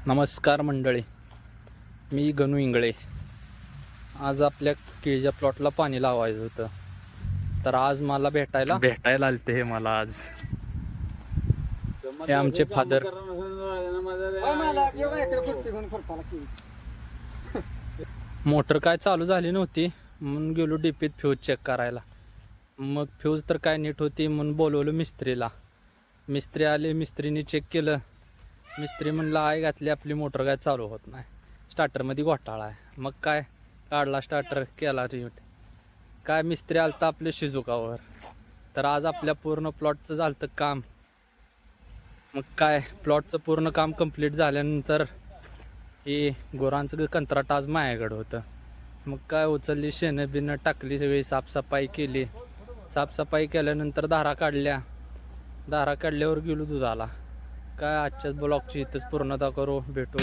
नमस्कार मंडळी, मी गणू इंगळे. आज आपल्या केळीच्या प्लॉटला पाणी लावायचं होतं, तर आज मला भेटायला आलते हे मला आज. हे आमचे फादर. मोटर काय चालू झाली नव्हती म्हणून गेलो डीपीत फ्यूज चेक करायला. मग फ्यूज तर काय नीट होती म्हणून बोलवलं मिस्त्रीला. मिस्त्री आले, मिस्त्रीने चेक केलं. मिस्त्री म्हणला आई घातली आपली मोटर काय चालू होत नाही, स्टार्टरमध्ये घोटाळा आहे. मग काय काढला स्टार्टर, केला रियूट. काय मिस्त्री आलता आपल्या शिजुकावर. तर आज आपल्या पूर्ण प्लॉटचं झालं काम. मग काय प्लॉटचं पूर्ण काम कंप्लीट झाल्यानंतर हे गुरांचं कंत्राट आज माझ्याकडं होतं. मग काय उचलली, शेणं बिणं टाकली, सगळी साफसफाई केली. साफसफाई केल्यानंतर धारा काढल्या. धारा काढल्यावर गेलो दुधाला. काय आजच्याच ब्लॉगची इथंच पूर्णता करू. भेटू.